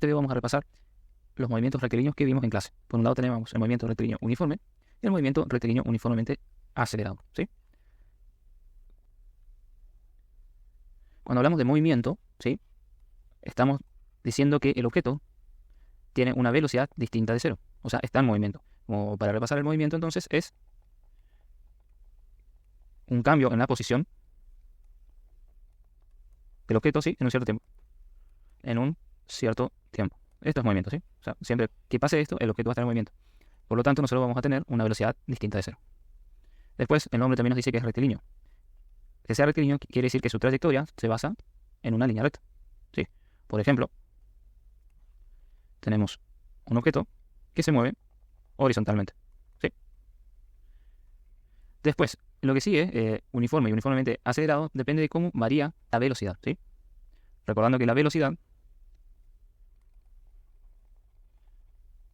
este video vamos a repasar los movimientos rectilíneos que vimos en clase. Por un lado tenemos el movimiento rectilíneo uniforme y el movimiento rectilíneo uniformemente acelerado, ¿sí? Cuando hablamos de movimiento, ¿sí?, estamos diciendo que el objeto tiene una velocidad distinta de cero. O sea, está en movimiento. Como para repasar el movimiento, entonces, es un cambio en la posición del objeto, ¿sí?, en un cierto tiempo. En un cierto tiempo. Esto es movimiento, ¿sí? O sea, siempre que pase esto, el objeto va a estar en movimiento. Por lo tanto, nosotros vamos a tener una velocidad distinta de cero. Después, el nombre también nos dice que es rectilíneo. Que sea rectilíneo quiere decir que su trayectoria se basa en una línea recta, ¿sí? Por ejemplo, tenemos un objeto que se mueve horizontalmente, ¿sí? Después, lo que sigue, uniforme y uniformemente acelerado, depende de cómo varía la velocidad, ¿sí? Recordando que la velocidad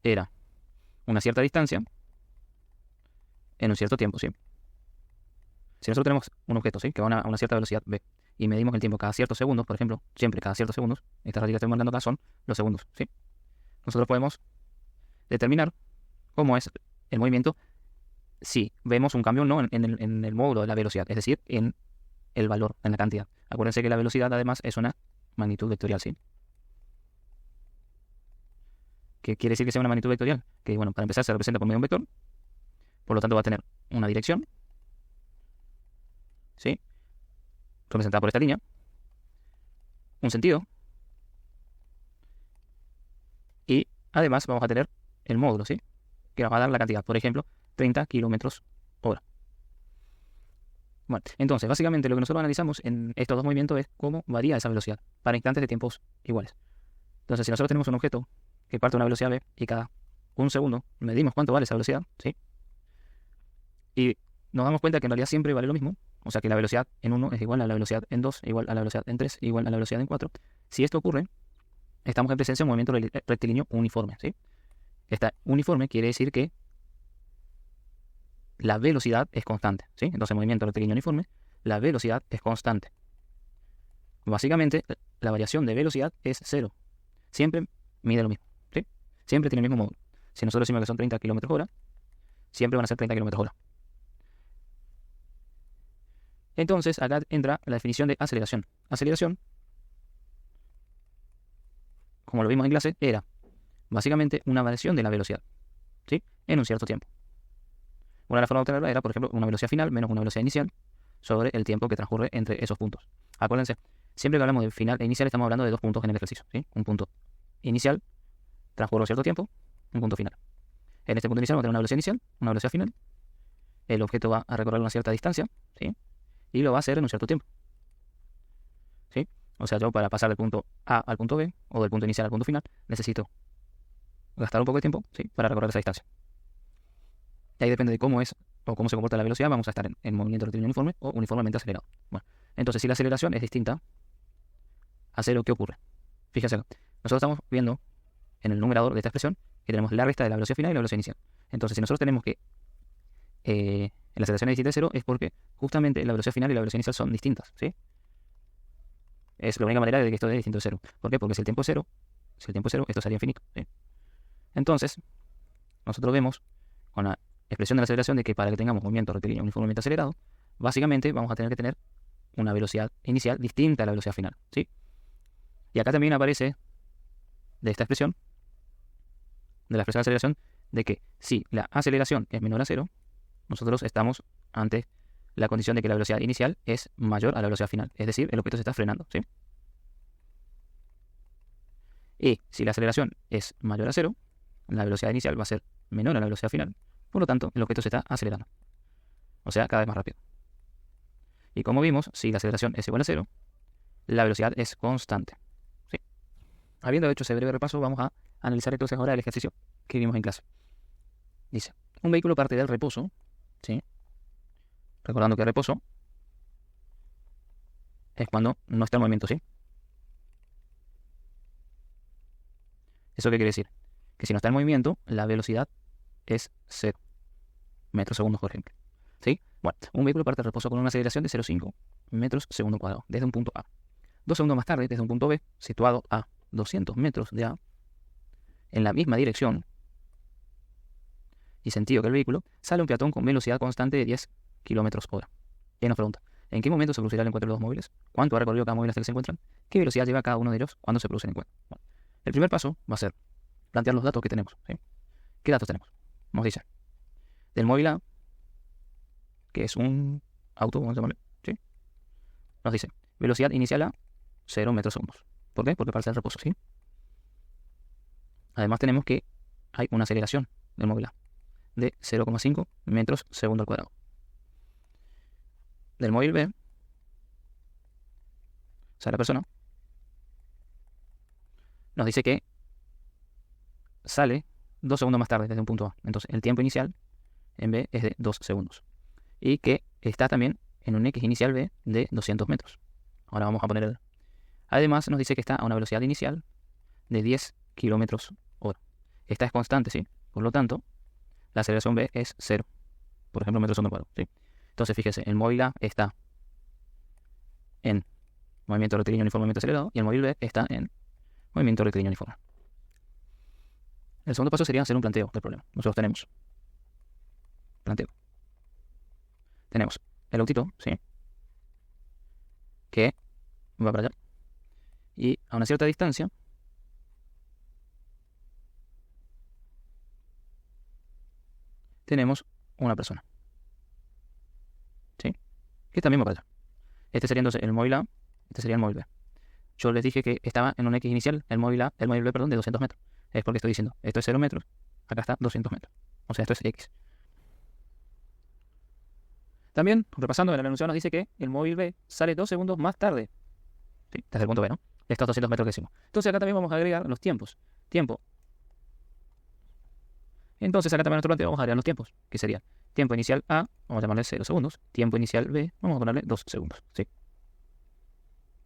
era una cierta distancia en un cierto tiempo, ¿sí? Si nosotros tenemos un objeto, ¿sí?, que va a una cierta velocidad v y medimos el tiempo cada ciertos segundos, por ejemplo, siempre cada ciertos segundos, estas rayitas que estoy marcando acá son los segundos, ¿sí? Nosotros podemos determinar cómo es el movimiento si vemos un cambio o no en el módulo de la velocidad, es decir, en el valor, en la cantidad. Acuérdense que la velocidad además es una magnitud vectorial, ¿sí? ¿Qué quiere decir que sea una magnitud vectorial? Que, bueno, para empezar se representa por medio de un vector, por lo tanto va a tener una dirección, ¿sí?, representada por esta línea, un sentido, y además vamos a tener el módulo, ¿sí?, que nos va a dar la cantidad, por ejemplo, 30 kilómetros hora. Bueno, entonces, básicamente lo que nosotros analizamos en estos dos movimientos es cómo varía esa velocidad para instantes de tiempos iguales. Entonces, si nosotros tenemos un objeto que parte a una velocidad v y cada un segundo medimos cuánto vale esa velocidad, ¿sí?, y nos damos cuenta que en realidad siempre vale lo mismo, o sea que la velocidad en 1 es igual a la velocidad en 2, igual a la velocidad en 3, igual a la velocidad en 4. Si esto ocurre, estamos en presencia de un movimiento rectilíneo uniforme, ¿sí? Esta uniforme quiere decir que la velocidad es constante, ¿sí? Entonces, movimiento rectilíneo uniforme, la velocidad es constante. Básicamente, la variación de velocidad es cero. Siempre mide lo mismo, ¿sí? Siempre tiene el mismo módulo. Si nosotros decimos que son 30 km hora, siempre van a ser 30 km hora. Entonces, acá entra la definición de aceleración. Aceleración, como lo vimos en clase, era básicamente una variación de la velocidad, ¿sí?, en un cierto tiempo. Una de las formas de obtenerla era, por ejemplo, una velocidad final menos una velocidad inicial sobre el tiempo que transcurre entre esos puntos. Acuérdense, siempre que hablamos de final e inicial estamos hablando de dos puntos en el ejercicio, ¿sí? Un punto inicial transcurre un cierto tiempo, un punto final. En este punto inicial vamos a tener una velocidad inicial, una velocidad final. El objeto va a recorrer una cierta distancia, ¿sí?, y lo va a hacer en un cierto tiempo, ¿sí? O sea, yo para pasar del punto A al punto B, o del punto inicial al punto final, necesito gastar un poco de tiempo, ¿sí?, para recorrer esa distancia. Y ahí depende de cómo es o cómo se comporta la velocidad, vamos a estar en movimiento rectilíneo uniforme o uniformemente acelerado. Bueno, entonces si la aceleración es distinta a cero, ¿qué ocurre? Fíjense acá. Nosotros estamos viendo en el numerador de esta expresión que tenemos la resta de la velocidad final y la velocidad inicial. Entonces, si nosotros tenemos que la aceleración es distinta de cero, es porque justamente la velocidad final y la velocidad inicial son distintas, ¿sí? Es la única manera de que esto es distinto de cero. ¿Por qué? Porque si el tiempo es cero, esto sería infinito, ¿sí? Entonces, nosotros vemos con la expresión de la aceleración de que para que tengamos movimiento rectilíneo uniformemente acelerado, básicamente vamos a tener que tener una velocidad inicial distinta a la velocidad final, ¿sí? Y acá también aparece de esta expresión, de la expresión de aceleración, de que si la aceleración es menor a cero, nosotros estamos ante la condición de que la velocidad inicial es mayor a la velocidad final. Es decir, el objeto se está frenando, ¿sí? Y si la aceleración es mayor a cero, la velocidad inicial va a ser menor a la velocidad final. Por lo tanto, el objeto se está acelerando. O sea, cada vez más rápido. Y como vimos, si la aceleración es igual a cero, la velocidad es constante, ¿sí? Habiendo hecho ese breve repaso, vamos a analizar entonces ahora el ejercicio que vimos en clase. Dice, un vehículo parte del reposo, ¿sí? Recordando que el reposo es cuando no está en movimiento, ¿sí? ¿Eso qué quiere decir? Que si no está en movimiento, la velocidad es 0 metros segundos por ejemplo, ¿sí? Bueno, un vehículo parte del reposo con una aceleración de 0,5 metros segundo cuadrado desde un punto A. 2 segundos más tarde, desde un punto B, situado a 200 metros de A, en la misma dirección y sentido que el vehículo, sale un peatón con velocidad constante de 10 km/h. Y nos pregunta, ¿en qué momento se producirá el encuentro de los dos móviles? ¿Cuánto ha recorrido cada móvil hasta que se encuentran? ¿Qué velocidad lleva cada uno de ellos cuando se produce el encuentro? Bueno, el primer paso va a ser plantear los datos que tenemos, ¿sí? ¿Qué datos tenemos? Nos dice, del móvil A, que es un auto, vamos a llamarle, ¿sí? Nos dice, velocidad inicial a 0 metros segundos. ¿Por qué? Porque pasa el reposo, ¿sí? Además tenemos que hay una aceleración del móvil A de 0,5 metros segundo al cuadrado. Del móvil B, o sea, la persona, nos dice que sale 2 segundos más tarde desde un punto A. Entonces, el tiempo inicial en B es de 2 segundos. Y que está también en un X inicial B de 200 metros. Ahora vamos a poner el... Además, nos dice que está a una velocidad inicial de 10 km/h. Esta es constante, ¿sí? Por lo tanto, la aceleración B es 0. Por ejemplo, metros segundo al cuadrado, ¿sí? Entonces, fíjese, el móvil A está en movimiento rectilíneo uniformemente acelerado y el móvil B está en movimiento rectilíneo uniforme. El segundo paso sería hacer un planteo del problema. Nosotros tenemos planteo. Tenemos el autito, ¿sí? Que va para allá. Y a una cierta distancia tenemos una persona, ¿sí? Que también va para allá. Este sería entonces el móvil A, este sería el móvil B. Yo les dije que estaba en un X inicial, el móvil B, perdón, de 200 metros. Es porque estoy diciendo, esto es 0 metros, acá está 200 metros. O sea, esto es X. También, repasando, en el enunciado nos dice que el móvil B sale 2 segundos más tarde. Sí, desde el punto B, ¿no? De estos 200 metros que hicimos. Entonces acá también vamos a agregar los tiempos. Tiempo. Entonces acá también en nuestro planteo vamos a agregar los tiempos, que sería tiempo inicial A, vamos a llamarle 0 segundos. Tiempo inicial B, vamos a ponerle 2 segundos. ¿Sí?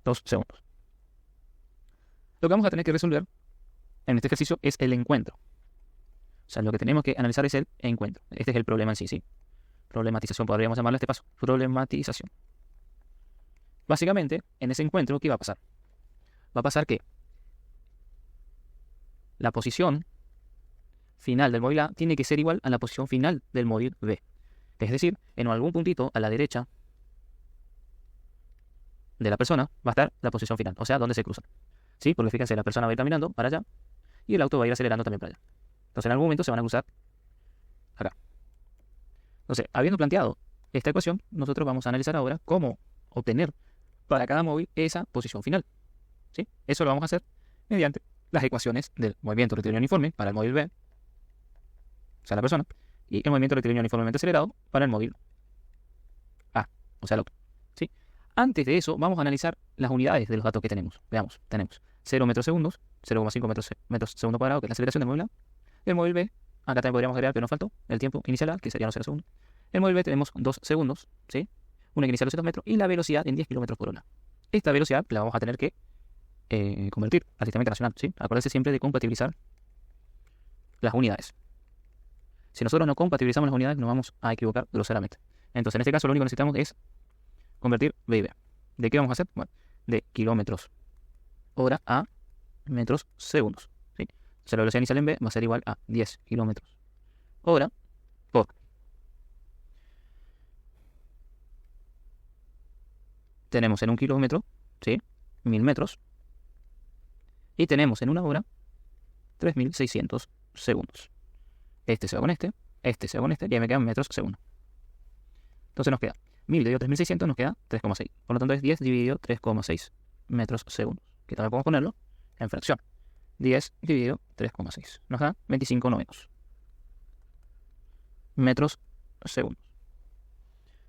2 segundos. Lo que vamos a tener que resolver en este ejercicio es el encuentro. O sea, lo que tenemos que analizar es el encuentro. Este es el problema en sí, ¿sí? Problematización, podríamos llamarle a este paso. Problematización. Básicamente, en ese encuentro, ¿qué va a pasar? Va a pasar que la posición final del móvil A tiene que ser igual a la posición final del móvil B. Es decir, en algún puntito a la derecha de la persona va a estar la posición final, o sea, donde se cruzan. ¿Sí? Porque fíjense, la persona va a ir caminando para allá y el auto va a ir acelerando también para allá. Entonces, en algún momento se van a cruzar acá. Entonces, habiendo planteado esta ecuación, nosotros vamos a analizar ahora cómo obtener para cada móvil esa posición final. ¿Sí? Eso lo vamos a hacer mediante las ecuaciones del movimiento rectilíneo uniforme para el móvil B, o sea, la persona, y el movimiento rectilíneo uniformemente acelerado para el móvil A, o sea, el auto. ¿Sí? Antes de eso, vamos a analizar las unidades de los datos que tenemos. Veamos, tenemos 0 metros segundos, 0,5 metros segundo cuadrado, que es la aceleración del móvil A. El móvil B, acá también podríamos agregar, pero nos faltó el tiempo inicial A, que serían los 0 segundos. El móvil B tenemos 2 segundos, ¿sí? Una inicial de 200 metros y la velocidad en 10 km/h. Esta velocidad la vamos a tener que convertir al sistema internacional, ¿sí? Acuérdense siempre de compatibilizar las unidades. Si nosotros no compatibilizamos las unidades, nos vamos a equivocar groseramente. Entonces, en este caso, lo único que necesitamos es convertir B y B. ¿De qué vamos a hacer? Bueno, de kilómetros hora a metros segundos, ¿sí? O sea, la velocidad inicial en B va a ser igual a 10 kilómetros hora por... Tenemos en un kilómetro, ¿sí? 1000 metros. Y tenemos en una hora 3600 segundos. Este se va con este se va con este, y ahí me quedan metros segundo. Entonces nos queda 1000 dividido 3600, nos queda 3,6. Por lo tanto es 10 dividido 3,6 metros segundos. Que también podemos ponerlo en fracción. 10 dividido 3,6. Nos da 25 novenos metros segundos.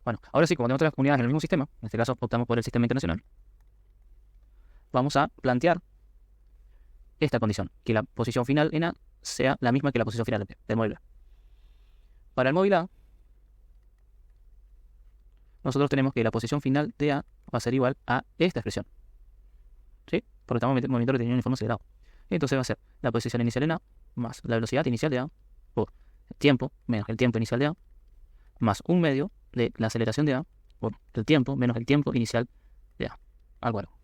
Bueno, ahora sí, como tenemos otras unidades en el mismo sistema, en este caso optamos por el sistema internacional, vamos a plantear esta condición, que la posición final en A sea la misma que la posición final en B, del móvil A. Para el móvil A, nosotros tenemos que la posición final de A va a ser igual a esta expresión. ¿Sí? Porque estamos en movimiento rectilíneo uniforme acelerado. Entonces va a ser la posición inicial en A más la velocidad inicial de A por el tiempo menos el tiempo inicial de A más un medio de la aceleración de A por el tiempo menos el tiempo inicial de A al cuadrado.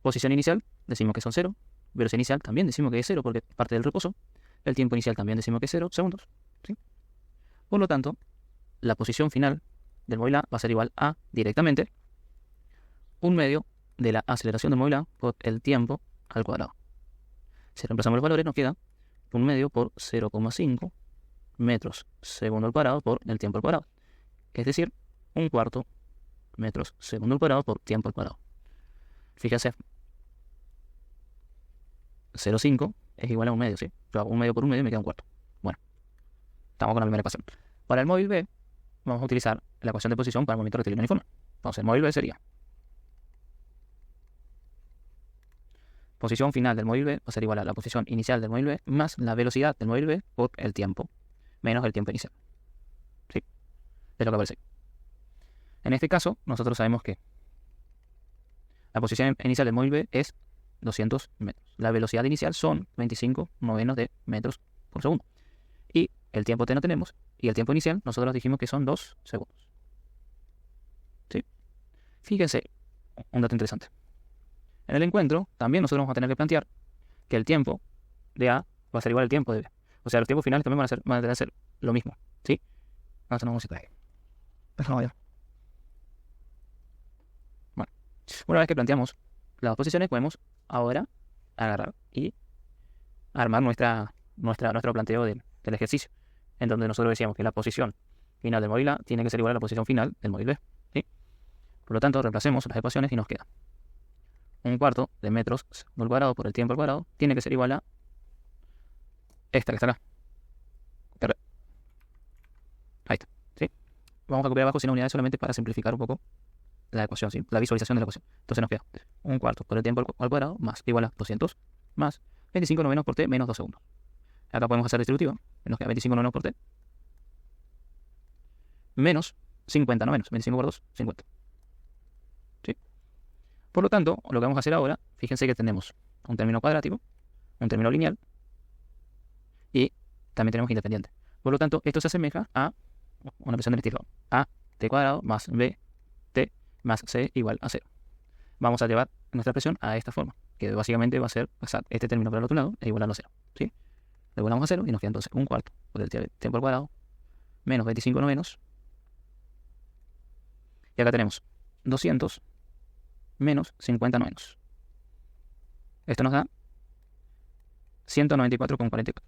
Posición inicial, decimos que son 0, velocidad inicial también decimos que es 0 porque es parte del reposo. El tiempo inicial también decimos que es 0 segundos, ¿sí? Por lo tanto, la posición final del móvil A va a ser igual a, directamente, 1/2 de la aceleración del móvil A por el tiempo al cuadrado. Si reemplazamos los valores, nos queda 1/2 por 0,5 metros segundo al cuadrado por el tiempo al cuadrado. Es decir, 1/4 metros segundo al cuadrado por tiempo al cuadrado. Fíjese, 0,5 es igual a 1/2, ¿sí? Yo hago 1/2 por 1/2 y me queda 1/4. Bueno, estamos con la primera ecuación. Para el móvil B, vamos a utilizar la ecuación de posición para el movimiento rectilíneo uniforme. Entonces, el móvil B sería posición final del móvil B va a ser igual a la posición inicial del móvil B más la velocidad del móvil B por el tiempo menos el tiempo inicial. ¿Sí? Es lo que aparece ahí. En este caso, nosotros sabemos que la posición inicial del móvil B es 200 metros. La velocidad inicial son 25 novenos de metros por segundo. Y el tiempo T no tenemos. Y el tiempo inicial nosotros dijimos que son 2 segundos. ¿Sí? Fíjense, un dato interesante. En el encuentro, también nosotros vamos a tener que plantear que el tiempo de A va a ser igual al tiempo de B. O sea, los tiempos finales también van a tener que ser lo mismo. ¿Sí? No, eso no vamos a traer. Bueno, una vez que planteamos las posiciones, podemos ahora agarrar y armar nuestro planteo del ejercicio, en donde nosotros decíamos que la posición final del móvil A tiene que ser igual a la posición final del móvil B. ¿Sí? Por lo tanto, reemplacemos las ecuaciones y nos queda 1/4 de metros al cuadrado por el tiempo al cuadrado tiene que ser igual a esta que está acá. Ahí está. ¿Sí? Vamos a copiar abajo sin unidades solamente para simplificar un poco la ecuación, ¿sí? La visualización de la ecuación. Entonces nos queda 1/4 por el tiempo al cuadrado más igual a 200 más 25 novenos por T menos 2 segundos. Acá podemos hacer distributiva. Nos queda 25 novenos por T menos 50 novenos. 25 por 2, 50. ¿Sí? Por lo tanto, lo que vamos a hacer ahora, fíjense que tenemos un término cuadrático, un término lineal y también tenemos independiente. Por lo tanto, esto se asemeja a una expresión del estilo a t cuadrado más b t más c igual a 0. Vamos a llevar nuestra expresión a esta forma, que básicamente va a ser pasar este término para el otro lado e igualarlo a 0. ¿Sí? Lo igualamos a 0 y nos queda entonces 1/4 por el tiempo al cuadrado menos 25 novenos. Y acá tenemos 200 menos 50 novenos. Esto nos da 194,44.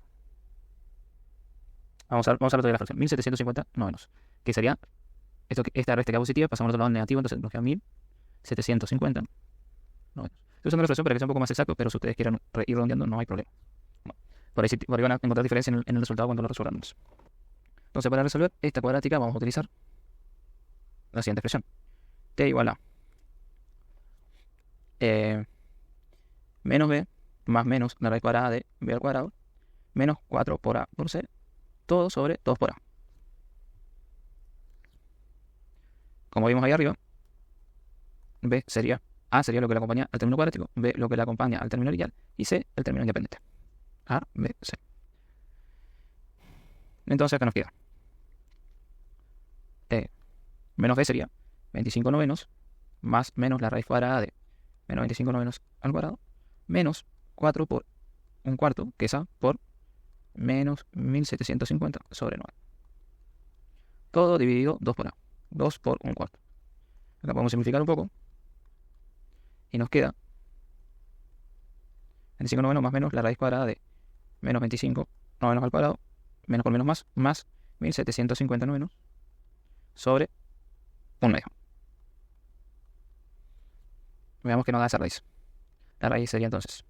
Vamos a la otra de la fracción, 1750 novenos. Que sería, esta recta queda positiva, pasamos al otro lado negativo, entonces nos queda 1750 novenos. Estoy usando la fracción para que sea un poco más exacto, pero si ustedes quieren ir redondeando, no hay problema. Bueno, por ahí van a encontrar diferencia en el resultado cuando lo resolvamos. Entonces, para resolver esta cuadrática, vamos a utilizar la siguiente expresión. T igual a menos b más menos la raíz cuadrada de b al cuadrado menos 4 por a por c, todo sobre 2 por a. Como vimos ahí arriba, a sería lo que le acompaña al término cuadrático, b lo que le acompaña al término lineal y c el término independiente. A, b, c. Entonces acá nos queda menos b sería 25 novenos más menos la raíz cuadrada de menos 25 novenos al cuadrado menos 4 por 1/4, que es a, por menos 1750 sobre 9. Todo dividido 2 por a. 2 por 1/4. Acá podemos simplificar un poco. Y nos queda 25 novenos más menos la raíz cuadrada de menos 25 novenos al cuadrado, menos por menos más 1750 novenos sobre 1/2. Veamos que nos da esa raíz. La raíz sería entonces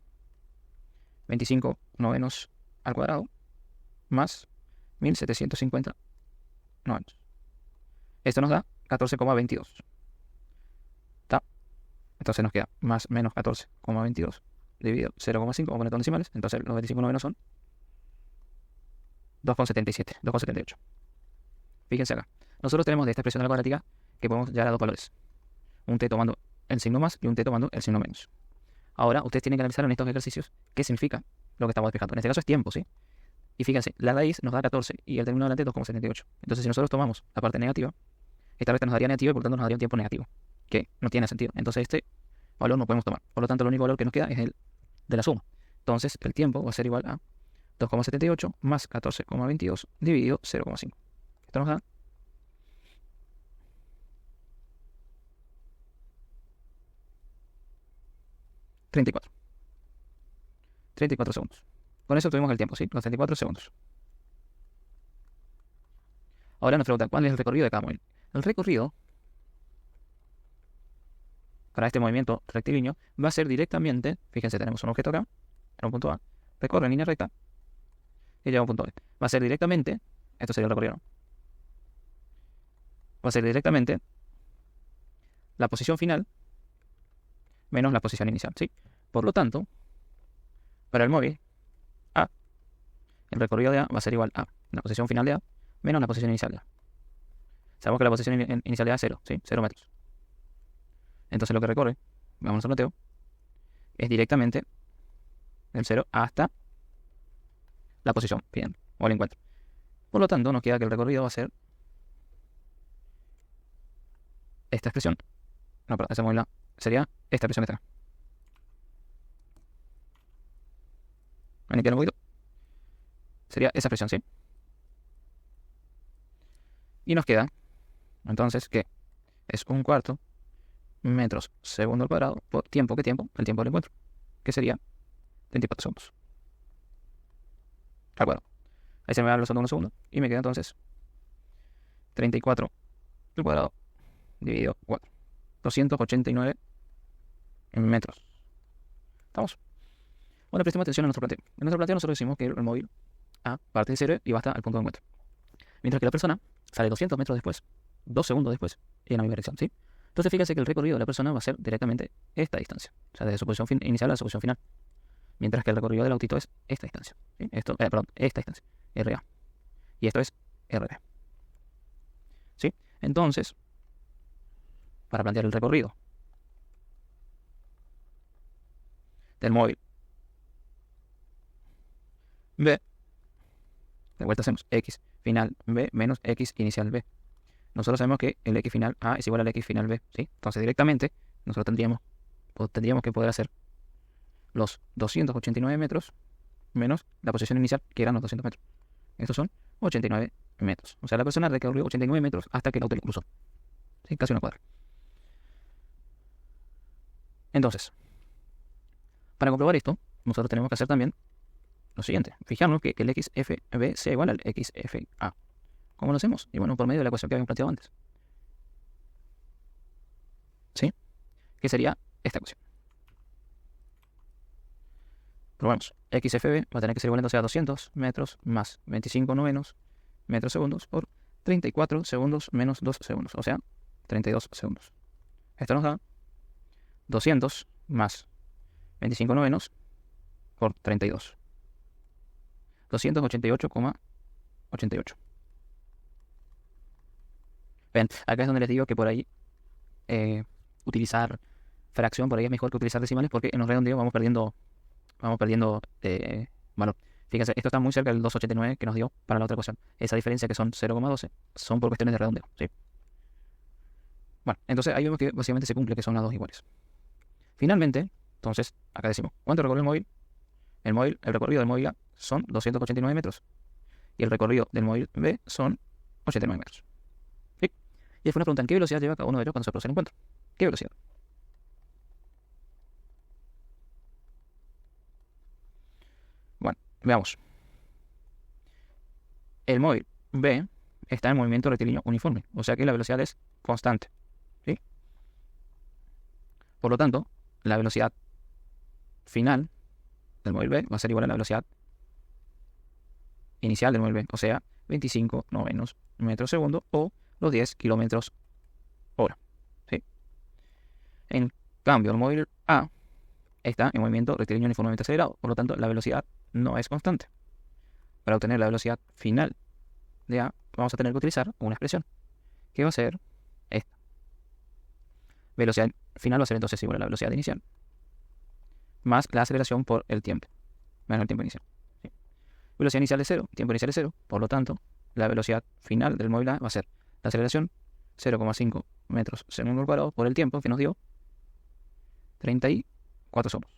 25 novenos al cuadrado más 1750 novenos. Esto nos da 14,22. Entonces nos queda más menos 14,22 dividido 0,5, vamos a poner todos decimales. Entonces los 25 novenos son 2,77, 2,78. Fíjense acá. Nosotros tenemos de esta expresión de la cuadrática que podemos llegar a dos valores. Un t tomando el signo más y un t tomando el signo menos. Ahora ustedes tienen que analizar en estos ejercicios qué significa lo que estamos despejando. En este caso es tiempo, ¿sí? Y fíjense, la raíz nos da 14 y el término delante 2,78. Entonces si nosotros tomamos la parte negativa, esta recta nos daría negativa y por lo tanto nos daría un tiempo negativo, que no tiene sentido. Entonces este valor no podemos tomar. Por lo tanto, el único valor que nos queda es el de la suma. Entonces el tiempo va a ser igual a 2,78 más 14,22 dividido 0,5. Esto nos da 34. 34 segundos. Con eso obtuvimos el tiempo, ¿sí? Los 34 segundos. Ahora nos pregunta, ¿cuál es el recorrido de cada móvil? El recorrido para este movimiento rectilíneo va a ser directamente, fíjense, tenemos un objeto acá, en un punto A, recorre en línea recta y llega a un punto B. Va a ser directamente, esto sería el recorrido, ¿no? Va a ser directamente la posición final menos la posición inicial, ¿sí? Por lo tanto, para el móvil A, el recorrido de A va a ser igual a la posición final de A menos la posición inicial de A. Sabemos que la posición inicial de A es 0, ¿sí? 0 metros. Entonces lo que recorre, vamos al planteo, es directamente del 0 hasta la posición final o el encuentro. Por lo tanto, nos queda que el recorrido va a ser esta expresión. No, perdón, esa móvil A sería esta expresión que está acá. Manipular un poquito. Sería esa expresión, ¿sí? Y nos queda, entonces, que es 1/4 metros segundo al cuadrado por tiempo. ¿Qué tiempo? El tiempo del encuentro, que sería 24 segundos al cuadrado. Ahí se me va los segundos y me queda entonces 34 al cuadrado dividido 4. 289 metros. ¿Estamos? Bueno, prestemos atención a nuestro planteo. En nuestro planteo nosotros decimos que el móvil A parte de 0 y va hasta el punto de encuentro. Mientras que la persona sale 200 metros después, 2 segundos después, y en la misma dirección, ¿sí? Entonces fíjense que el recorrido de la persona va a ser directamente esta distancia. O sea, desde su posición inicial a su posición final. Mientras que el recorrido del autito es esta distancia. ¿Sí? Esta distancia. RA. Y esto es RB. ¿Sí? Entonces, para plantear el recorrido del móvil B, de vuelta hacemos X final B menos X inicial B. Nosotros sabemos que el X final A es igual al X final B, ¿sí? Entonces directamente nosotros tendríamos que poder hacer los 289 metros menos la posición inicial, que eran los 200 metros. Estos son 89 metros. O sea, la persona recorrió 89 metros hasta que el auto le cruzó. ¿Sí? Casi una cuadra. Entonces, para comprobar esto, nosotros tenemos que hacer también lo siguiente. Fijarnos que el XFB sea igual al XFA. ¿Cómo lo hacemos? Y bueno, por medio de la ecuación que habíamos planteado antes. ¿Sí? Que sería esta ecuación. Probamos. XFB va a tener que ser igual entonces a 200 metros más 25 novenos metros segundos por 34 segundos menos 2 segundos. O sea, 32 segundos. Esto nos da 200 más 25 novenos por 32. 288,88. Ven, acá es donde les digo que por ahí utilizar fracción por ahí es mejor que utilizar decimales porque en los redondeos vamos perdiendo valor. Fíjense, esto está muy cerca del 289 que nos dio para la otra ecuación. Esa diferencia que son 0,12 son por cuestiones de redondeo, ¿sí? Bueno, entonces ahí vemos que básicamente se cumple que son las dos iguales. Finalmente, entonces, acá decimos, ¿cuánto recorrió el móvil? El recorrido del móvil A son 289 metros. Y el recorrido del móvil B son 89 metros. ¿Sí? Y fue una pregunta, ¿en qué velocidad lleva cada uno de ellos cuando se produce el encuentro? ¿Qué velocidad? Bueno, veamos. El móvil B está en movimiento rectilíneo uniforme, o sea que la velocidad es constante. ¿Sí? Por lo tanto, la velocidad final del móvil B va a ser igual a la velocidad inicial del móvil B, o sea, 25 novenos metros segundo o los 10 kilómetros hora. ¿Sí? En cambio, el móvil A está en movimiento rectilíneo uniformemente acelerado, por lo tanto, la velocidad no es constante. Para obtener la velocidad final de A, vamos a tener que utilizar una expresión, que va a ser esta. Velocidad final va a ser entonces igual a la velocidad inicial, más la aceleración por el tiempo, menos el tiempo inicial. ¿Sí? Velocidad inicial es 0, tiempo inicial es 0, por lo tanto, la velocidad final del móvil A va a ser la aceleración 0,5 metros segundo al cuadrado por el tiempo que nos dio 34 segundos.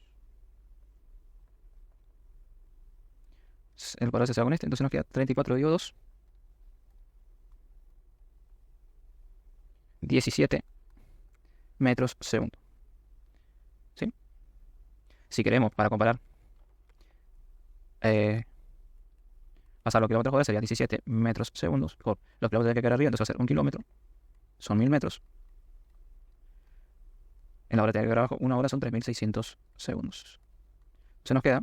Entonces, el cuadrado se va con este. Entonces nos queda 34 dividido 2. 17 metros segundo. ¿Sí? Si queremos, para comparar, pasar los kilómetros hora, sería 17 metros segundos. Por los kilómetros que quedar arriba, entonces va a ser 1 kilómetro. Son 1000 metros. En la hora que quedar abajo, 1 hora son 3600 segundos. Se nos queda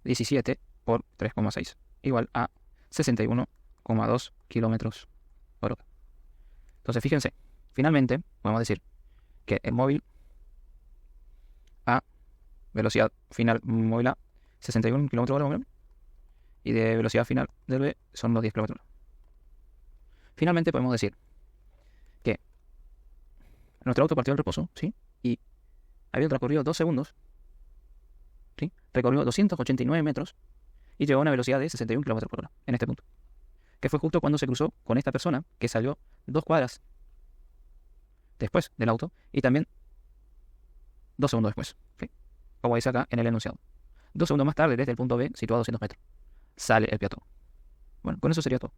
17 por 3,6, igual a 61,2 kilómetros por hora. Entonces, fíjense, finalmente podemos decir que el móvil a velocidad final móvil A 61 km por hora y de velocidad final del B son los 10 km por hora. Finalmente podemos decir que nuestro auto partió del reposo, ¿sí? Y había transcurrido 2 segundos, ¿sí? Recorrió 289 metros y llegó a una velocidad de 61 km por hora en este punto, que fue justo cuando se cruzó con esta persona que salió 2 cuadras después del auto y también 2 segundos después, ¿sí? Como dice acá en el enunciado. 2 segundos más tarde, desde el punto B, situado a 200 metros, sale el peatón. Bueno, con eso sería todo.